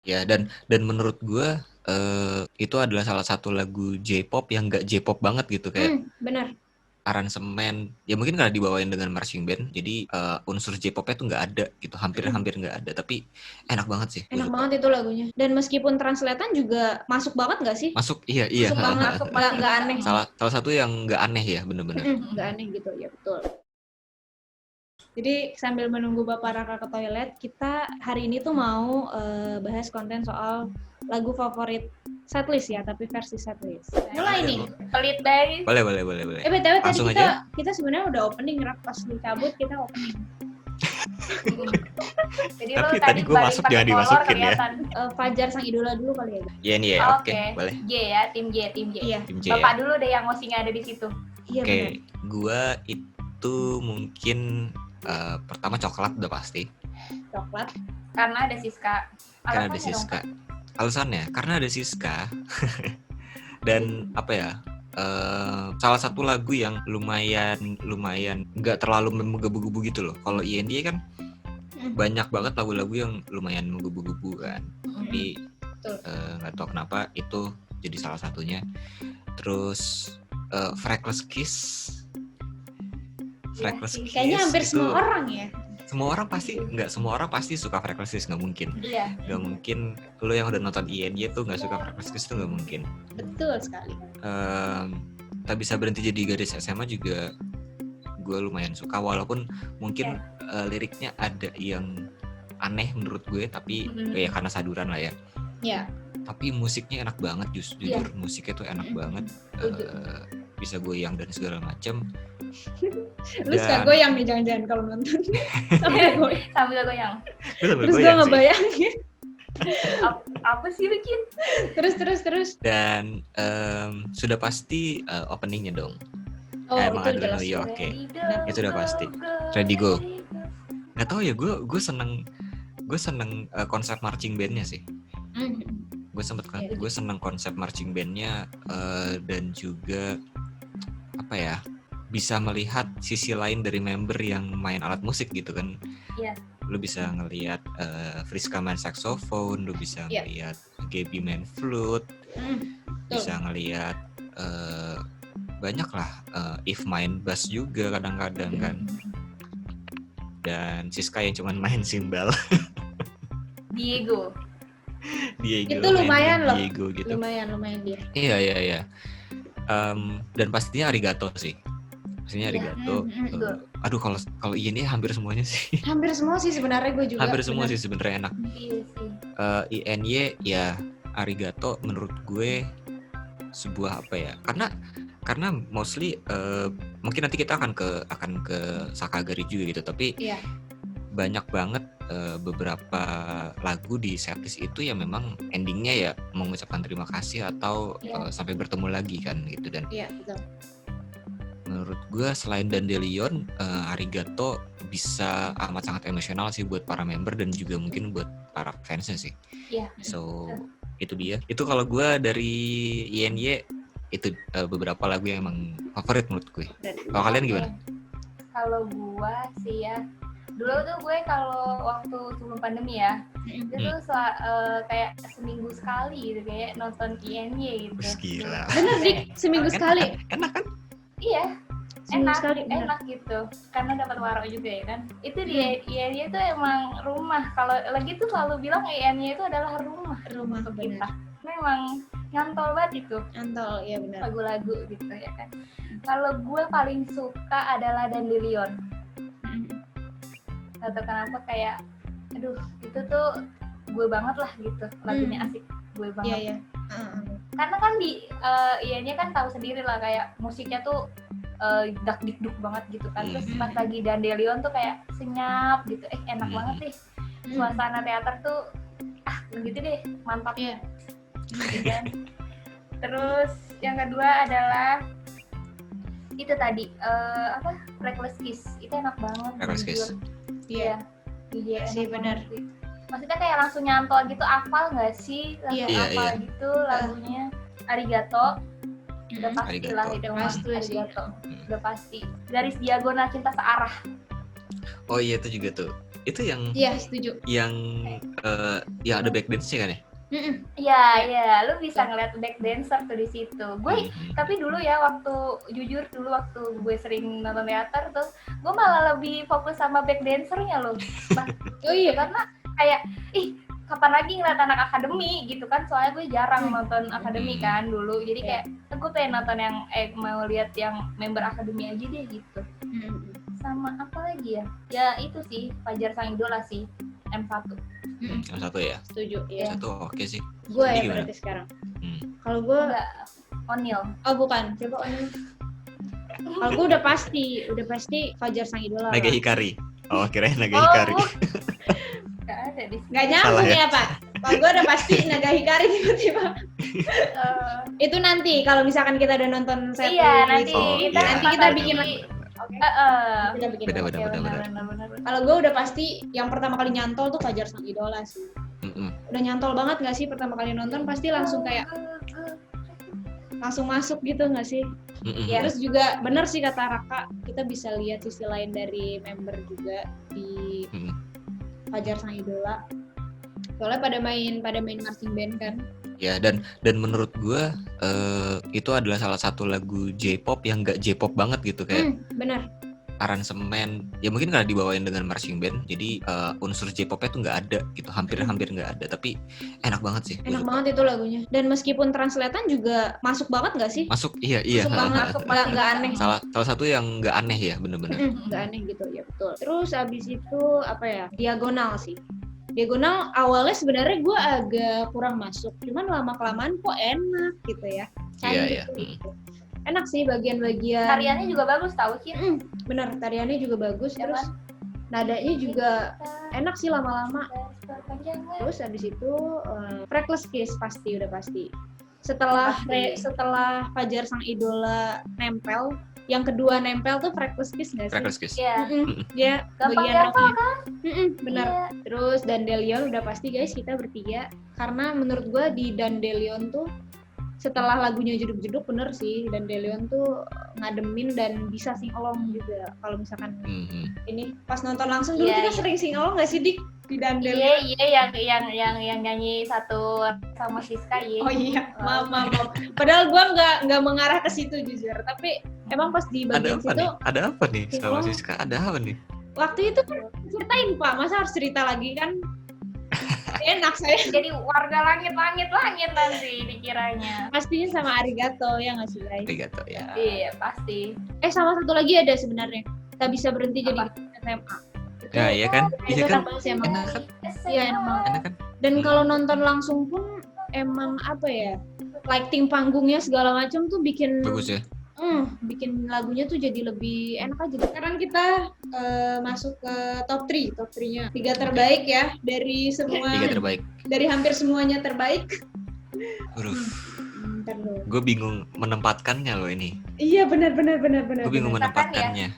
Ya, dan menurut gua itu adalah salah satu lagu J-pop yang nggak J-pop banget gitu, kayak Benar. aransemen ya mungkin karena dibawain dengan marching band, jadi unsur J-popnya tuh nggak ada gitu, hampir nggak ada, tapi enak banget sih, gue Enak suka. banget itu lagunya. Dan meskipun translatean juga masuk banget nggak sih? Masuk, iya iya. Masuk banget, Masuk nggak masih nggak bisa. aneh. Salah satu yang nggak aneh ya, bener-bener. Nggak aneh gitu, ya betul. Jadi sambil menunggu Bapak Raka ke toilet, kita hari ini tuh mau bahas konten soal lagu favorit setlist ya, tapi versi setlist. Mulai nih. Pelit deh. Boleh. BTW tadi Langsung aja. kita sebenarnya udah opening, Rak, pas dicabut kita opening. Jadi Tapi lo tadi tadi gua balik masuk pakai jangan kolor dimasukin ya. kelihatan. Fajar sang idola dulu kali ya. Iya nih ya, oke, boleh. J ya, tim J. Iya. Tim J Bapak ya. dulu deh yang mestinya ada di situ. Iya Oke, benar. gua itu mungkin pertama coklat udah pasti. Coklat. Karena ada Siska. Karena ada Alasannya dong. Siska. Alasannya karena ada Siska. Dan apa ya? Salah satu lagu yang lumayan nggak terlalu menggebu-gebu gitu loh. Kalau IND kan banyak banget lagu-lagu yang lumayan menggebu-gebu kan. Tapi nggak tahu kenapa itu jadi salah satunya. Terus Freckles Kiss. Freckles Kiss. Kayaknya hampir itu semua orang ya. semua orang pasti suka Freckles Kiss, nggak mungkin. Iya. Nggak mungkin lo yang udah nonton INY tuh nggak suka Freckles Kiss tuh nggak mungkin. Betul sekali. Tak bisa berhenti jadi gadis SMA juga gue lumayan suka, walaupun mungkin liriknya ada yang aneh menurut gue, tapi ya karena saduran lah ya. Iya. Tapi musiknya enak banget, jujur musiknya tuh enak banget. Bisa goyang dan segala macam. Lu suka goyang nih jangan-jangan kalau nonton. Sambil goyang. Terus gue ngebayangin. Apa sih bikin? Terus. Dan sudah pasti openingnya dong. Oh, emang itu ada jelas. oke. Itu udah pasti. Ready go. Nggak tahu ya, gue seneng konsep marching bandnya sih. Gue seneng konsep marching bandnya, dan juga apa ya, bisa melihat sisi lain dari member yang main alat musik gitu kan. Iya. Lu bisa ngelihat Friska main saxophone, lu bisa ngelihat Gaby main flute, bisa ngelihat banyak lah, If main bass juga kadang-kadang kan, dan Siska yang cuman main simbal. Diego itu lumayan loh. Diego gitu. Lumayan dia. Iya. Dan pastinya Arigato sih. Pastinya Arigato. Aduh, kalau ini hampir semuanya sih. Hampir semua sih sebenarnya, gue juga. Hampir semua sih sebenarnya enak. Iya sih. INY ya Arigato menurut gue sebuah apa ya? Karena mostly mungkin nanti kita akan ke Sakagari juga gitu, tapi banyak banget beberapa lagu di setlist itu yang memang endingnya ya mengucapkan terima kasih atau sampai bertemu lagi kan gitu. Dan betul. Menurut gue selain Dandelion, Arigato bisa amat sangat emosional sih buat para member dan juga mungkin buat para fansnya sih. Iya. So itu dia. Itu kalau gue dari INY itu beberapa lagu yang emang favorit menurut gue. Kalau kalian gimana? Kalau gue sih ya, dulu tuh gue kalau waktu sebelum pandemi ya, itu tuh kayak seminggu sekali gitu kayak nonton INY gitu. Gila. Bener Dik, seminggu sekali. Enak kan? Iya. Enak gitu karena dapat waro juga ya kan. Itu di INY itu emang rumah. Kalau lagi tuh selalu bilang INY itu adalah rumah untuk kita. Memang nyantol banget itu. Nyantol, iya benar. Lagu-lagu gitu ya kan. Kalau gue paling suka adalah Dandelion. Atau kenapa kayak aduh itu tuh gue banget lah gitu, lagunya asik, gue banget. Iya. Karena kan di INY kan tahu sendiri lah kayak musiknya tuh dak dikduk banget gitu kan. Terus pas lagi Dandelion tuh kayak senyap gitu, enak banget deh. Suasana teater tuh begitu deh, mantap ya. Terus yang kedua adalah itu tadi Freckles Kiss, itu enak banget. Freckles Kiss. Iya. Iya sih benar. Maksudnya kayak langsung nyantol gitu, hafal nggak sih? Langsung hafal gitu lagunya. Arigato. Udah pasti lah itu Arigato. Udah pasti. Garis diagonal cinta searah. Oh iya itu juga tuh. Itu yang Iya, setuju. yang ada backdance-nya kan ya? Iya, lu bisa ngeliat back dancer tuh di situ. Gue tapi dulu ya jujur waktu gue sering nonton teater tuh, gue malah lebih fokus sama back dancernya loh. Oh iya, Karena kayak kapan lagi ngeliat anak akademi gitu kan, soalnya gue jarang nonton akademi kan dulu, jadi kayak gue pengen nonton yang mau lihat yang member akademi aja deh gitu. Sama apa lagi ya itu sih Fajar Sang Idola sih, M1. Yang satu ya? Setuju, iya. Satu oke sih. Gue ya gimana? berarti sekarang. Kalau gue Onil. Oh bukan, coba Onil. Kalau gue udah pasti Fajar Sang Idola. Naga Hikari. Oh, kirain Naga Hikari. Gak ada di sini. Gak nyambung ya Pak. Kalau gue udah pasti Naga Hikari tiba-tiba. Itu nanti kalau misalkan kita udah nonton set. Iya, nanti kita bikin Beda. Kalau gue udah pasti yang pertama kali nyantol tuh Fajar Sang Idola sih. Udah nyantol banget nggak sih pertama kali nonton, pasti langsung kayak langsung masuk gitu nggak sih? Ya, terus juga bener sih kata Raka, kita bisa lihat sisi lain dari member juga di Fajar Sang Idola. Soalnya pada main marching band kan. Ya, dan menurut gue itu adalah salah satu lagu J-pop yang nggak J-pop banget gitu, kayak benar. aransemen ya mungkin karena dibawain dengan marching band, jadi unsur J-popnya tuh nggak ada gitu, hampir nggak ada, tapi enak banget sih. Enak banget itu lagunya, dan meskipun translatean juga masuk banget nggak sih? Masuk, iya. Masuk banget, nggak aneh. Salah satu yang nggak aneh ya, bener-bener. Nggak aneh gitu ya, betul. Terus abis itu apa ya? Diagonal sih. Diagonal awalnya sebenarnya gue agak kurang masuk, cuman lama-kelamaan kok enak gitu ya. Iya. Enak sih bagian-bagian. Tariannya juga bagus tau sih. Bener, tariannya juga bagus. Terus nadanya juga enak sih lama-lama. Terus habis itu Freckles Kiss udah pasti. Setelah Fajar Sang Idola nempel, yang kedua nempel tuh Freckles Kiss nggak sih? Freckles Kiss. Iya. Ya, bagian rocknya. Bener. Yeah. Terus Dandelion udah pasti guys, kita bertiga. Karena menurut gue di Dandelion tuh setelah lagunya jeduk-jeduk bener sih, Dandelion tuh ngademin dan bisa sing along juga. Kalau misalkan ini pas nonton langsung dulu kita sering sing along nggak sih Dik di Dandelion? Iya, yang nyanyi satu sama Siska ya. Oh iya, maaf. Padahal gue nggak mengarah ke situ jujur, tapi emang pas di bagian situ ada apa nih sama Siska, ada apa nih? Waktu itu kan ceritain Pak, masa harus cerita lagi kan? Enak saya. Jadi warga langit nanti dikiranya. Pastinya sama Arigato ya nggak sih guys? Arigato ya. Iya pasti. Sama satu lagi ada sebenarnya. Tak bisa berhenti jadi SMA. Ya iya kan? Iya kan? Enak kan? Iya enak kan? Dan kalau nonton langsung pun emang apa ya? Lighting panggungnya segala macam tuh bikin bagus ya. Bikin lagunya tuh jadi lebih enak aja. Sekarang kita masuk ke top 3-nya. 3 terbaik ya dari semua. 3 terbaik. Dari hampir semuanya terbaik. Gue bingung menempatkannya loh ini. Iya benar. Gue bingung menempatkannya.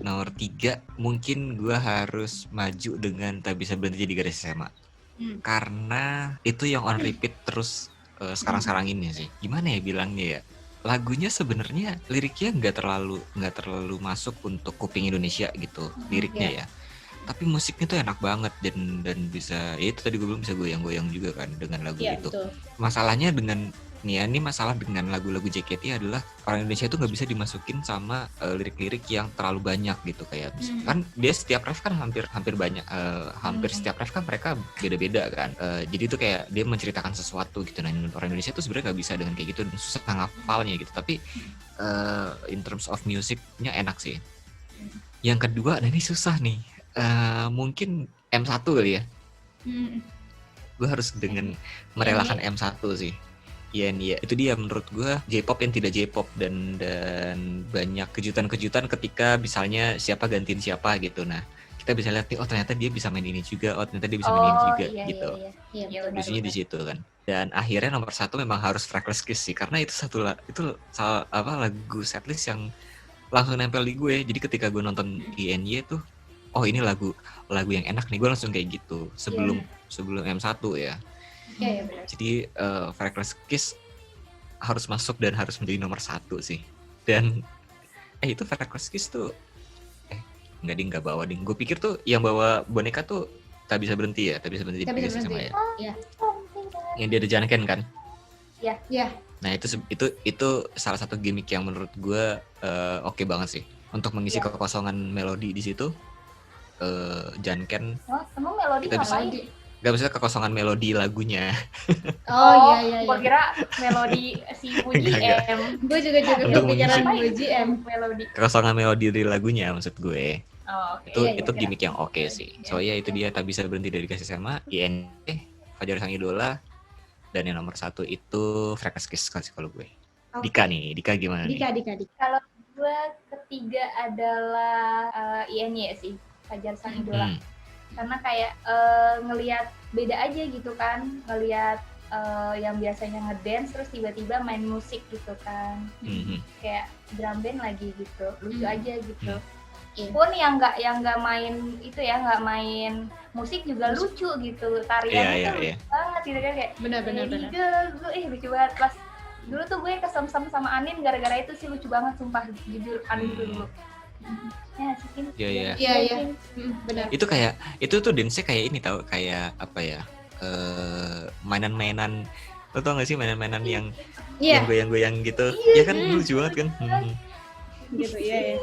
Nomor 3 mungkin gue harus maju dengan Tak Bisa Berhenti Jadi Gadis SMA. Karena itu yang on repeat terus sekarang ini sih. Gimana ya bilangnya ya? Lagunya sebenarnya liriknya nggak terlalu masuk untuk kuping Indonesia gitu liriknya ya, tapi musiknya tuh enak banget dan bisa ya itu tadi gue bilang bisa goyang-goyang juga kan dengan lagu itu. Betul. Masalahnya ini masalah dengan lagu-lagu JKT adalah orang Indonesia itu nggak bisa dimasukin sama lirik-lirik yang terlalu banyak gitu, kayak kan dia setiap ref kan hampir banyak hampir setiap ref kan mereka beda-beda kan, jadi itu kayak dia menceritakan sesuatu gitu. Nah orang Indonesia tuh sebenarnya nggak bisa dengan kayak gitu dan susah ngapalnya gitu, tapi in terms of musicnya enak sih. Yang kedua, nah ini susah nih, mungkin M1 kali ya. Gue harus dengan merelakan M1 sih. Iya, itu dia menurut gue J-pop yang tidak J-pop dan banyak kejutan-kejutan ketika misalnya siapa gantiin siapa gitu. Nah kita bisa lihat nih, oh ternyata dia bisa main ini juga, oh ternyata dia bisa main ini juga gitu. Iya, lucunya di situ kan. Dan akhirnya nomor 1 memang harus Freckles Kiss sih, karena itu lagu setlist yang langsung nempel di gue. Jadi ketika gue nonton INY tuh, oh ini lagu yang enak nih, gue langsung kayak gitu sebelum M1 ya. Iya, benar. Jadi Freckles Kiss harus masuk dan harus menjadi nomor 1 sih. Dan itu Freckles Kiss tuh Enggak ding, enggak bawa ding. Gue pikir tuh yang bawa boneka tuh tak bisa berhenti ya, tak bisa berhenti Tak bisa dikasih sama berhenti. ya. Iya. Yang dia ada Janken kan? Iya. Nah itu salah satu gimmick yang menurut gue oke banget sih untuk mengisi kekosongan melodi di situ. Janken. Oh, emang melodi Kita bisa ngapain? Gak bisa kekosongan melodi lagunya. Oh iya. Gua kira melodi si Puji Enggak. M. Gue juga Untuk kepikiran mengisi- Puji M. Melodi. Kekosongan melodi dari lagunya maksud gue. Oh, oke. Itu gimmick yang oke sih. Soalnya itu dia tak bisa berhenti dari kasih sama IND, Fajar Sang Idola, dan yang nomor 1 itu Freckles Kiss kalau gue. Oke. Dika gimana nih? Dika. Kalau gue ketiga adalah INY sih, Fajar Sang Idola. Karena kayak ngelihat beda aja gitu kan, ngelihat yang biasanya ngedance terus tiba-tiba main musik gitu kan, kayak drum band lagi gitu, lucu aja gitu. Pun yang nggak main itu ya, nggak main musik juga lucu gitu, tariannya tuh lucu banget gitu kan, kayak Benar. lucu banget. Pas dulu tuh gue kesem-sem sama Anin gara-gara itu sih, lucu banget sumpah, jujur Anin tuh dulu. Iya. Benar. Itu tuh dance-nya kayak ini tau, kayak apa ya? Mainan-mainan, lo tau gak sih mainan-mainan yang goyang-goyang gitu? Iya kan, lucu banget kan? Gitu, iya.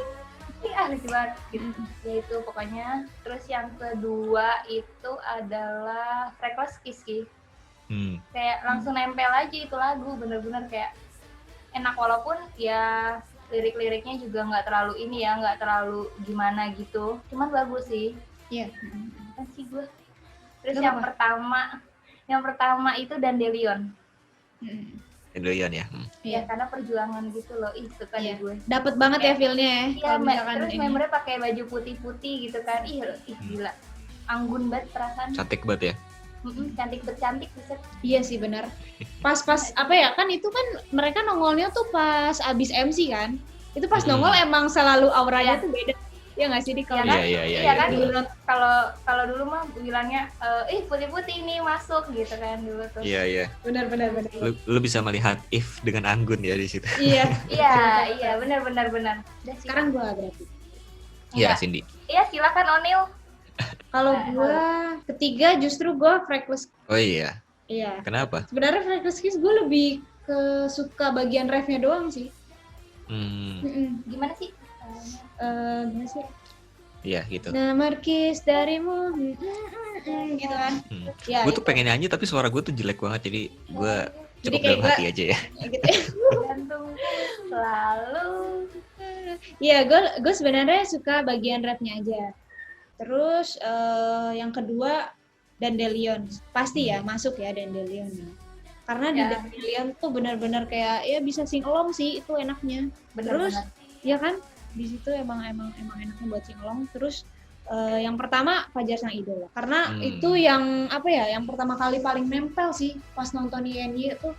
Lucu banget gitu. Ya itu pokoknya. Terus yang kedua itu adalah Freckles Kiss. Kayak langsung nempel aja itu lagu, bener-bener kayak enak, walaupun ya lirik-liriknya juga nggak terlalu ini ya, nggak terlalu gimana gitu, cuman bagus sih. Iya. Kan sih gue. Terus yang pertama itu Dandelion. Dandelion ya. Ya karena perjuangan gitu loh, suka di gue. Dapat banget ya feel-nya ya. Iya, terus membernya pakai baju putih-putih gitu kan, gila, anggun banget perasaan. Cantik banget ya. Cantik bisa. Iya sih benar. Pas apa ya, kan itu kan mereka nongolnya tuh pas abis MC kan. Itu pas nongol emang selalu auranya tuh beda. Ya nggak sih, di kalau Iya kan. Kalau dulu mah bilangnya putih-putih ini masuk gitu kan dulu tuh. Iya. Benar. Lu bisa melihat If dengan anggun ya di situ. Iya, benar. Sekarang gua berarti. Iya, Cindy. Iya, silakan Onil. Kalau gua ketiga justru gua Freckles. Oh iya. Iya. Kenapa? Sebenarnya Freckles Kiss gue lebih suka bagian refnya doang sih. Gimana sih? Gimana sih? Iya gitu. Nomor kiss darimu, gitu kan? Ya, gue tuh pengen nyanyi tapi suara gue tuh jelek banget, jadi gue cukup dalam hati aja ya. Gitu. Gantung selalu. Iya, gue sebenarnya suka bagian rapnya aja. Terus yang kedua Dandelion, pasti ya masuk ya Dandelion. Karena di Dandelion tuh benar-benar kayak ya bisa sing along sih, itu enaknya. Terus ya kan di situ emang enaknya buat sing along. Terus yang pertama Fajar Sang Idola, karena itu yang apa ya, yang pertama kali paling nempel sih pas nonton INY tuh.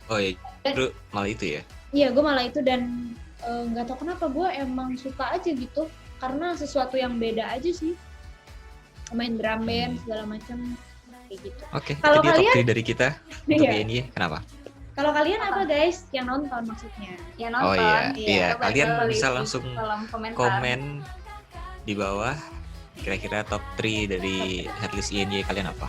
Oh iya, lu malah itu ya? Iya, gue malah itu, dan nggak tahu kenapa gue emang suka aja gitu, karena sesuatu yang beda aja sih, main drum band segala macam kayak gitu. Oke, kalau itu dia kalian top 3 dari kita untuk INY. Kenapa? Kalau kalian apa guys yang nonton maksudnya? Yang nonton. Oh iya. Kalian bisa langsung komen di bawah kira-kira top 3 dari headlist INY kalian apa?